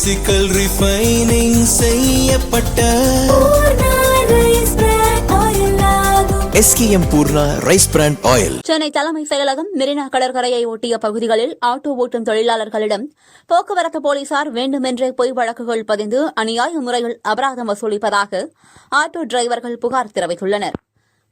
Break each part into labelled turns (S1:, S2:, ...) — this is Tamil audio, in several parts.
S1: பிசிக்கல் ரிஃபைனிங் செய்யப்பட்ட SKM Poorna rice brand oil.
S2: Chennai தலைமை செயலகம் மெரினா கடற்கரையை ஒட்டிய பகுதிகளில் ஆட்டோ ஓட்டும் தொழிலாளர்களிடம் போக்குவரத்து போலீசார் வேண்டுமென்றே பொய் வழக்குகள் பதிந்து அநியாய முறையில் அபராதம் வசூலிப்பதாக ஆட்டோ டிரைவர்கள் புகார் தெரிவித்துள்ளனர்.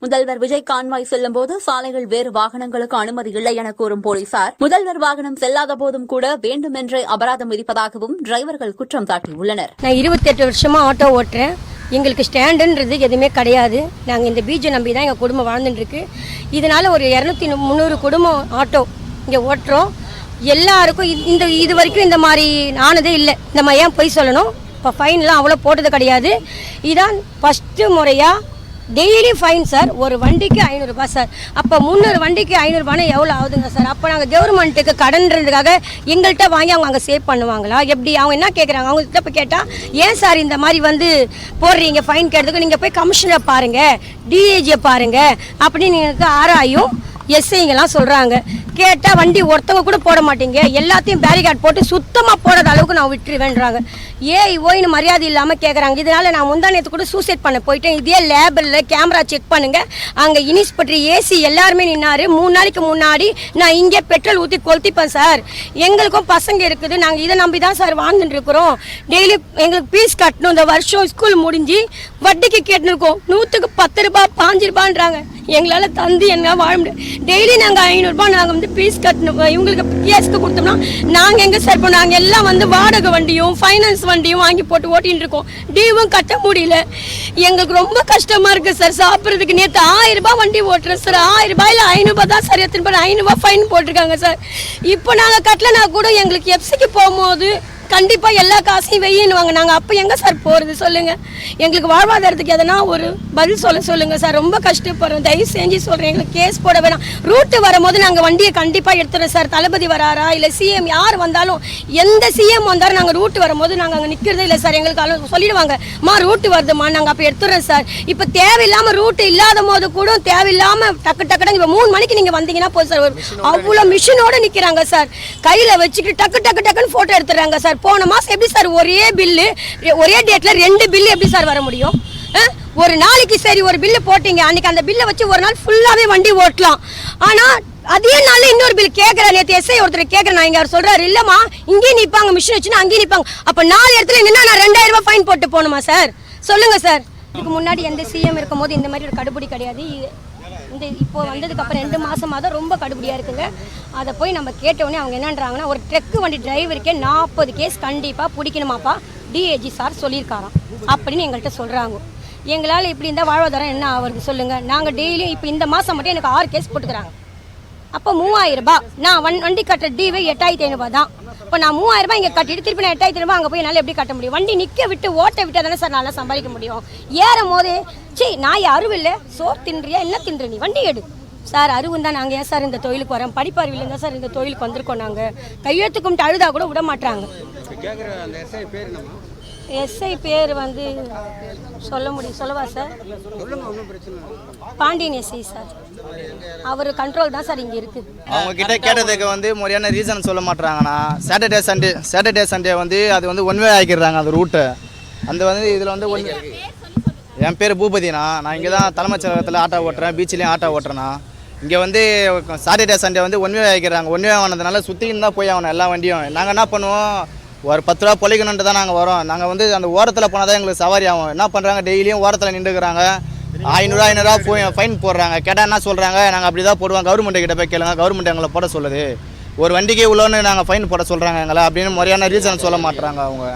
S2: முதல்வர் விஜய் கான்வாய் செல்லும்போது சாலைகள் வேறு வாகனங்களுக்கு அனுமதி இல்லை என கூறும் போலீசார் முதல்வர் வாகனம் செல்லாத போதும் கூட வேண்டுமென்றே அபராதம் விதிப்பதாகவும் டிரைவர்கள் குற்றம் சாட்டியுள்ளனர்.
S3: நான் 28 வருஷமா ஆட்டோ ஓட்டுறேன். எங்களுக்கு ஸ்டாண்டுன்றது எதுவுமே கிடையாது. நாங்கள் இந்த பீச்சை நம்பி தான் எங்கள் குடும்பம் வாழ்ந்துட்டுருக்கு. இதனால் ஒரு 200-300 குடும்பம் ஆட்டோ இங்கே ஓட்டுறோம். எல்லாருக்கும் இது வரைக்கும் இந்த மாதிரி ஆனதே இல்லை. இந்த மாதிரி ஏன் போய் சொல்லணும்? இப்போ ஃபைன்லாம் அவ்வளோ போட்டது கிடையாது. இதான் ஃபஸ்ட்டு முறையாக டெய்லி ஃபைன் சார். ஒரு வண்டிக்கு 500 ரூபாய் சார். அப்போ 300 வண்டிக்கு 500 ரூபாய்னா எவ்வளோ ஆகுதுங்க சார்? அப்போ நாங்கள் கவர்மெண்ட்டுக்கு கடன்றதுக்காக எங்கள்கிட்ட வாங்கி அவங்க அங்கே சேவ் பண்ணுவாங்களா? எப்படி? அவங்க என்ன கேட்குறாங்க? அவங்ககிட்ட போய் கேட்டால் ஏன் சார் இந்த மாதிரி போடுறீங்க ஃபைன் கேட்டதுக்கு? நீங்கள் போய் கமிஷனரை பாருங்கள், டிஏஜியை பாருங்கள் அப்படின்னு எனக்கு ஆராயும் எஸ்ஐங்கெல்லாம் சொல்கிறாங்க. கேட்டால் வண்டி ஒருத்தவங்க கூட போட மாட்டீங்க, எல்லாத்தையும் பேரிகார்ட் போட்டு சுத்தமாக போடாத அளவுக்கு நான் விட்டுருவேன்றாங்க. ஓய்னு மரியாதை இல்லாமல் கேட்குறாங்க. இதனால் நான் முந்தானத்து கூட சூசைட் பண்ண போயிட்டேன். இதே லேபிளில் கேமரா செக் பண்ணுங்கள். அங்கே இன்ஸ்பெக்டர் ஏசி எல்லாருமே நின்னாரு. 3 நாளைக்கு முன்னாடி நான் இங்கே பெட்ரோல் ஊற்றி கொளுத்திப்பேன் சார். எங்களுக்கும் பசங்க இருக்குது, நாங்கள் இதை நம்பி தான் சார் வாழ்ந்துட்டு இருக்கிறோம். டெய்லி எங்களுக்கு ஃபீஸ் கட்டணும். இந்த வருஷம் ஸ்கூல் முடிஞ்சு வட்டிக்கு கேட்டுருக்கோம். 100க்கு 10 ரூபாய் 5 ரூபான்றாங்க. எங்களால் தந்து என்ன வாழ முடியும்? டெய்லி நாங்கள் 500 ரூபாய் நாங்கள் ஃபீஸ் கட்டணும். இவங்களுக்கு கேஸ்க்கு கொடுத்தோம்னா நாங்கள் எங்கே சார் பண்ணோம்? நாங்கள் எல்லாம் வாடகை வண்டியும் ஃபைனான்ஸ் வண்டியும் வாங்கி போட்டு ஓட்டின்னு இருக்கோம். டியூவும் கட்ட முடியல. எங்களுக்கு ரொம்ப கஷ்டமாக இருக்குது சார். சாப்பிட்றதுக்கு நேற்று 1000 ரூபாய் வண்டி ஓட்டுறேன் சார். 1000 ரூபாயில் 500 ரூபாய் தான் சார். எத்தனை பேர் 500 ரூபாய் ஃபைன் போட்டிருக்காங்க சார். இப்போ நாங்கள் கட்டலைனா கூட எங்களுக்கு எஃப்சிக்கு போகும்போது கண்டிப்பாக எல்லா காசையும் வெய்யணுவாங்க. நாங்கள் அப்போ எங்கே சார் போகிறது சொல்லுங்கள்? எங்களுக்கு வாழ்வாதாரத்துக்கு எதனா ஒரு பதில் சொல்லுங்கள் சார். ரொம்ப கஷ்டப்படுறோம். தயவு செஞ்சு சொல்கிறேன், எங்களுக்கு கேஸ் போட வேணாம். ரூட்டு வரும்போது நாங்கள் வண்டியை கண்டிப்பாக எடுத்துகிறோம் சார். தளபதி வராரா இல்லை சிஎம் யார் வந்தாலும், எந்த சிஎம் வந்தாலும் நாங்கள் ரூட்டு வரும்போது நாங்கள் அங்கே நிற்கிறதே இல்லை சார். எங்களுக்கு சொல்லிடுவாங்க, ரூட்டு வருதுமா, நாங்கள் அப்போ எடுத்துடுறோம் சார். இப்போ தேவையில்லாமல் ரூட்டு இல்லாத போது கூட தேவையில்லாமல் டக்கு இப்போ 3 மணிக்கு நீங்கள் வந்தீங்கன்னா போதும் சார். அவ்வளோ மிஷினோடு நிற்கிறாங்க சார். கையில் வச்சுக்கிட்டு டக்குன்னு ஃபோட்டோ எடுத்துடுறாங்க சார். போன மாதம் எப்படி சார் ஒரே பில்லு ஒரே டேட்டில் 2 பில்லு எப்படி சார் வர முடியும்? ஒரு நாளைக்கு சரி ஒரு பில்லு போட்டீங்க, அன்றைக்கி அந்த பில்லை வச்சு ஒரு நாள் ஃபுல்லாகவே வண்டி ஓட்டலாம். ஆனால் அதே நாளில் இன்னொரு பில் கேட்குறேன். நேற்று எஸ்ஐ ஒருத்தர் கேட்குறேன். நான் இங்கே அவர் சொல்கிறாரு, இல்லைம்மா இங்கேயும் நிற்பாங்க, மிஷின் வச்சுன்னா அங்கேயும் நிற்பாங்க. அப்போ 4 இடத்துல நின்னா நான் 2000 ரூபாய் ஃபைன் போட்டு போகணுமா சார்? சொல்லுங்கள் சார். இதுக்கு முன்னாடி எந்த சிஎம் இருக்கும் போது இந்த மாதிரி ஒரு கடுபடி கிடையாது. இப்போ வந்ததுக்கப்புறம் 2 மாதமாக தான் ரொம்ப கடுபடியாக இருக்குங்க. அதை போய் நம்ம கேட்டோடனே அவங்க என்னன்றாங்கன்னா, ஒரு ட்ரக்கு வண்டி டிரைவருக்கே 40 கேஸ் கண்டிப்பாக பிடிக்கணுமாப்பா, டிஏஜி சார் சொல்லியிருக்காராம் அப்படின்னு எங்கள்கிட்ட சொல்கிறாங்க. எங்களால் இப்படி இருந்தால் வாழ்வாதாரம் என்ன ஆகுறது சொல்லுங்கள்? நாங்கள் டெய்லியும் இப்போ இந்த மாதம் மட்டும் எனக்கு 6 கேஸ் போட்டுக்கிறாங்க. அப்போ 3000 ரூபாய். நான் வண்டி கட்டுற டிவே 8500 தான். இப்போ நான் 3000 ரூபாய் இங்கே கட்டிட்டு திருப்பி நான் 8500 ரூபாய் அங்கே போய் என்னால் எப்படி கட்ட முடியும்? வண்டி நிற்க விட்டு ஓட்ட விட்டால் தானே சார் நல்லா சம்பாதிக்க முடியும். ஏறும் போதே நான் அருவில்லை, சோறு தின்றியா என்ன தின்ற நீ வண்டி எடு சார். அருவும் தான். நாங்கள் ஏன் சார் இந்த தொழிலுக்கு வரோம்? படிப்பறிவில் தான் சார் இந்த தொழிலுக்கு வந்திருக்கோம். நாங்கள் கையெழுத்து கும்பிட்டு அழுதா கூட விட மாட்டாங்க. எஸ்ஐ பேர் சொல்ல முடியும், சொல்லவா சார்? Pandian SI sir. அவர் கண்ட்ரோல் தான் சார் இங்கே இருக்குது.
S4: அவங்க கிட்ட கேட்டதுக்கு முறையான ரீசன் சொல்ல மாட்டாங்கண்ணா. சாட்டர்டே சண்டே அது ஒன் வே ஆக்கிடுறாங்க அந்த ரூட்டு. அந்த இதில் என் பேர் பூபதிண்ணா. நான் இங்கே தான் தலைமைச் செயலகத்தில் ஆட்டோ ஓட்டுறேன், பீச்சிலையும் ஆட்டோ ஓட்டுறேண்ணா. இங்கே சாட்டர்டே சண்டே ஒன் வே ஆக்கிடுறாங்க. ஒன் வே ஆனதுனால சுற்றின்னு தான் போய் ஆகணும் எல்லா வண்டியும். நாங்கள் என்ன பண்ணுவோம், ஒரு 10 ரூபா பொழிக்கணுன்ட்டு தான் நாங்கள் வரோம். நாங்கள் அந்த ஓரத்தில் போனால் தான் எங்களுக்கு சவாரி ஆகும். என்ன பண்ணுறாங்க, டெய்லியும் ஓரத்தில் நின்றுக்கிறாங்க. 500 ரூபா போய் ஃபைன் போடுறாங்க. கேட்டால் என்ன சொல்கிறாங்க, நாங்கள் அப்படி தான் போடுவோம், கவர்மெண்ட்டு கிட்ட போய் கேளுங்க, கவர்மெண்ட் எங்களை போட சொல்லுது, ஒரு வண்டிக்கு இவ்வளோன்னு நாங்கள் ஃபைன் போட சொல்கிறாங்க எங்களை அப்படின்னு முறையான ரீசன் சொல்ல மாட்டுறாங்க அவங்க.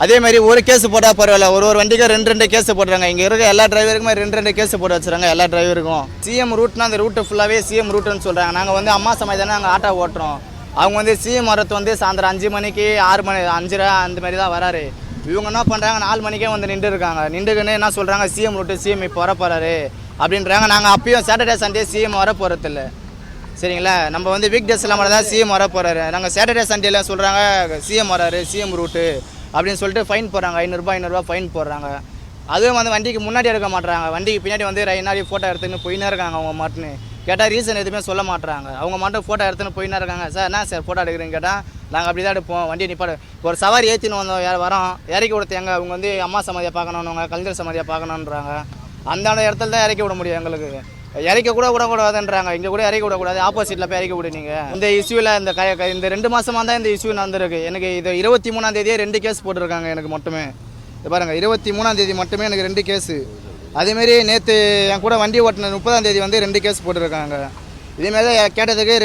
S4: அதேமாதிரி ஒரு கேஸ் போட்டால் பரவாயில்ல, ஒரு வண்டிக்கு 2 கேஸ் போடுறாங்க. இங்கே இருக்க எல்லா டிரைவருக்குமே 2 கேஸ் போட்டு வச்சுறாங்க எல்லா டிரைவருக்கும். சிஎம் ரூட்னா அந்த ரூட்டு ஃபுல்லாகவே சிஎம் ரூட்டுன்னு சொல்கிறாங்க. நாங்கள் அம்மா சமயம் தானே நாங்கள் ஆட்டோ ஓட்டுறோம். அவங்க சிஎம் வரத்து சாயந்தரம் 5 மணிக்கு 6 மணி 5:30 அந்த மாதிரி தான் வராரு. இவங்க என்ன பண்ணுறாங்க, 4 மணிக்கே நின்று இருக்காங்க. நின்றுக்குன்னு என்ன சொல்கிறாங்க, சிஎம் ரூட்டு சிஎம் இப்போ வர போகிறாரு அப்படின்றாங்க. நாங்கள் அப்பயும் சாட்டர்டே சண்டே சிஎம் வர போகிறதில்ல சரிங்களா. நம்ம வீக் டேஸில் மட்டும் தான் சிஎம் வர போகிறாரு. நாங்கள் சாட்டர்டே சண்டேல சொல்கிறாங்க சிஎம் வராரு, சிஎம் ரூட்டு அப்படின்னு சொல்லிட்டு ஃபைன் போடுறாங்க. 500 ரூபாய் ஃபைன் போடுறாங்க. அதுவும் வண்டிக்கு முன்னாடி எடுக்க மாட்டுறாங்க. வண்டிக்கு பின்னாடி ரைனாடி ஃபோட்டோ எடுத்துன்னு போயின்னே இருக்காங்க அவங்க மாட்டுன்னு. கேட்டால் ரீசன் எதுவுமே சொல்ல மாட்டுறாங்க. அவங்க மட்டும் ஃபோட்டோ எடுத்துன்னு போயின்னா இருக்காங்க. சார் என்ன சார் ஃபோட்டோ எடுக்கிறீங்க கேட்டால் நாங்கள் அப்படி தான் எடுப்போம், வண்டியை நிப்பாடு. ஒரு சவாரி ஏற்றின்னு வந்தோம் வரோம், இறக்கி கொடுத்து எங்க அவங்க வந்து அம்மா சமாதியை பார்க்கணுன்னு, கலைஞர் சமாதியை பார்க்கணுன்றாங்க. அந்த இடத்துல தான் இறக்கி விட முடியும். எங்களுக்கு இறக்க கூட விடக்கூடாதுன்றாங்க. இங்கே கூட இறக்கி விடக்கூடாது, ஆப்போசிட்டில் போய் இறக்கி விடுனீங்க. இந்த இஷ்யூவில் இந்த 2 மாதமாக தான் இந்த இஷ்யூ நடந்திருக்கு. எனக்கு இது 23ஆம் தேதியே 2 கேஸ் போட்டிருக்காங்க எனக்கு மட்டுமே. இது பாருங்கள், 23ஆம் தேதி மட்டுமே எனக்கு 2 கேஸு. அதேமாரி நேற்று என் கூட வண்டி ஓட்டின 30ஆம் தேதி வந்து 2 கேஸ் போட்டிருக்காங்க. இதேமாரி கேட்டதுக்கு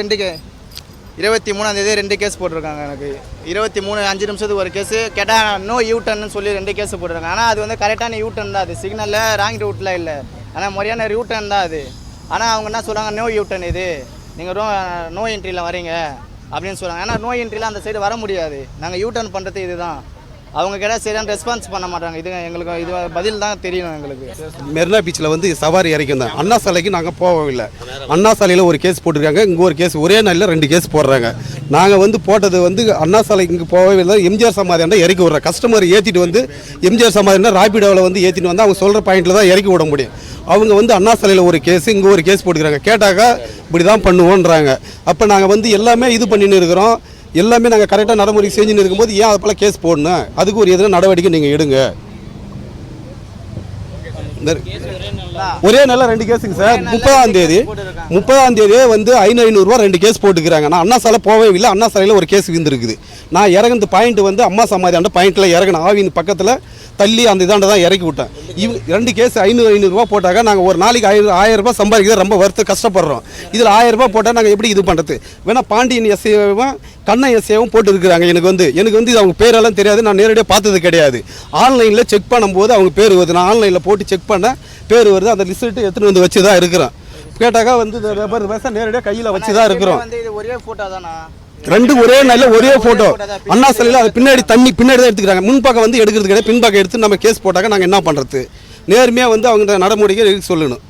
S4: 23ஆம் தேதி 2 கேஸ் போட்டிருக்காங்க. எனக்கு 23 5 நிமிஷத்துக்கு ஒரு கேஸு கேட்டால் நோ யூட்டர்ன்னு சொல்லி 2 கேஸ் போட்டிருக்காங்க. ஆனால் அது வந்து கரெக்டான யூட்டர்ன் தான், அது சிக்னலில் ராங் ரூட்டில் இல்லை, ஆனால் முறையான யூட்டர்ன் தான் அது. ஆனால் அவங்க என்ன சொல்கிறாங்க, நோ யூட்டர்ன் இது, நீங்கள் நோ என்ட்ரியில் வரீங்க அப்படின்னு சொல்கிறாங்க. ஆனால் நோ என்ட்ரியில் அந்த சைடு வர முடியாது, நாங்கள் யூட்டர்ன் பண்ணுறது இதுதான். அவங்க கேட்டால் சரியான ரெஸ்பான்ஸ் பண்ண மாட்டாங்க. இது எங்களுக்கு இது பதில் தான் தெரியும். எங்களுக்கு
S5: மெரினா பீச்சில் வந்து சவாரி இறக்கும் தான். அண்ணா சாலைக்கு நாங்கள் போகவில்லை. அண்ணா சாலையில் ஒரு கேஸ் போட்டிருக்காங்க, இங்கே ஒரு கேஸ், ஒரே நாளில் 2 கேஸ் போடுறாங்க. நாங்கள் வந்து போட்டது வந்து அண்ணா சாலைக்கு இங்கே போகவே இல்லை. எம்ஜிஆர் சமாதியாண்டா இறக்கி விட்ற கஸ்டமர் ஏற்றிட்டு வந்து எம்ஜிஆர் சமாதியாண்டா ராபிடோவில் வந்து ஏற்றிட்டு வந்து அவங்க சொல்கிற பாயிண்டில் தான் இறக்கி விட முடியும். அவங்க வந்து அண்ணா சாலையில் ஒரு கேஸு, இங்கே ஒரு கேஸ் போட்டுக்கிறாங்க. கேட்டாக்கா இப்படி தான் பண்ணுவோன்றாங்க. அப்போ நாங்கள் வந்து எல்லாமே இது பண்ணின்னு இருக்கிறோம், எல்லாமே நாங்கள் கரெக்டாக நடைமுறை செஞ்சுன்னு இருக்கும்போது ஏன் அது போல் கேஸ் போடணும்? அதுக்கு ஒரு எதுனா நடவடிக்கை நீங்கள் எடுங்க. ஒரே நாளில் 2 கேஸுங்க சார். 30ஆம் தேதி வந்து 500 ரூபா 2 கேஸ் போட்டுக்கிறாங்க. நான் அண்ணா சாலை போகவே இல்லை. அண்ணா சாலையில் ஒரு கேஸ் விழுந்துருக்குது. நான் இறங்குன பாயிண்ட் வந்து அம்மா சமாதி அந்த பாயிண்டில் இறங்கின ஆவின் பக்கத்தில் தள்ளி அந்த இதாண்ட தான் இறக்கி விட்டேன். 2 கேஸ் 500 ரூபா போட்டாக்க நாங்கள் ஒரு நாளைக்கு 1000 ரூபாய் சம்பாதிக்கிறது ரொம்ப கஷ்டப்படுறோம். இதில் 1000 ரூபாய் போட்டால் நாங்கள் எப்படி இது பண்ணுறது? வேணா பாண்டியன் எஸ்ஏவும் கண்ணன் எஸ்ஏவும் போட்டு இருக்கிறாங்க. எனக்கு வந்து இது அவங்க பேரெல்லாம் தெரியாது, நான் நேரடியாக பார்த்தது கிடையாது. ஆன்லைனில் செக் பண்ணும்போது அவங்க பேர் வருது. நான் ஆன்லைனில் போட்டு செக் பண்ண பேர் வருது. அந்த லிஸ்ட்டு எடுத்துகிட்டு வந்து வச்சு தான் இருக்கிறேன். கேட்டாக்கா வந்து நேரடியாக கையில் வச்சு தான் இருக்கிறோம்.
S4: ஒரே ஃபோட்டோ தானா?
S5: 2 ஒரே நாளில் ஒரே ஃபோட்டோ. அண்ணா சாலையில் அது பின்னாடி பின்னாடி தான் எடுத்துக்கிறாங்க. முன்பக்கம் வந்து எடுக்கிறது கிடையாது. பின்பக்கம் எடுத்து நம்ம கேஸ் போட்டாக்க நாங்கள் என்ன பண்ணுறது? நேர்மையாக வந்து அவங்க நடைமுறைக்கு சொல்லணும்.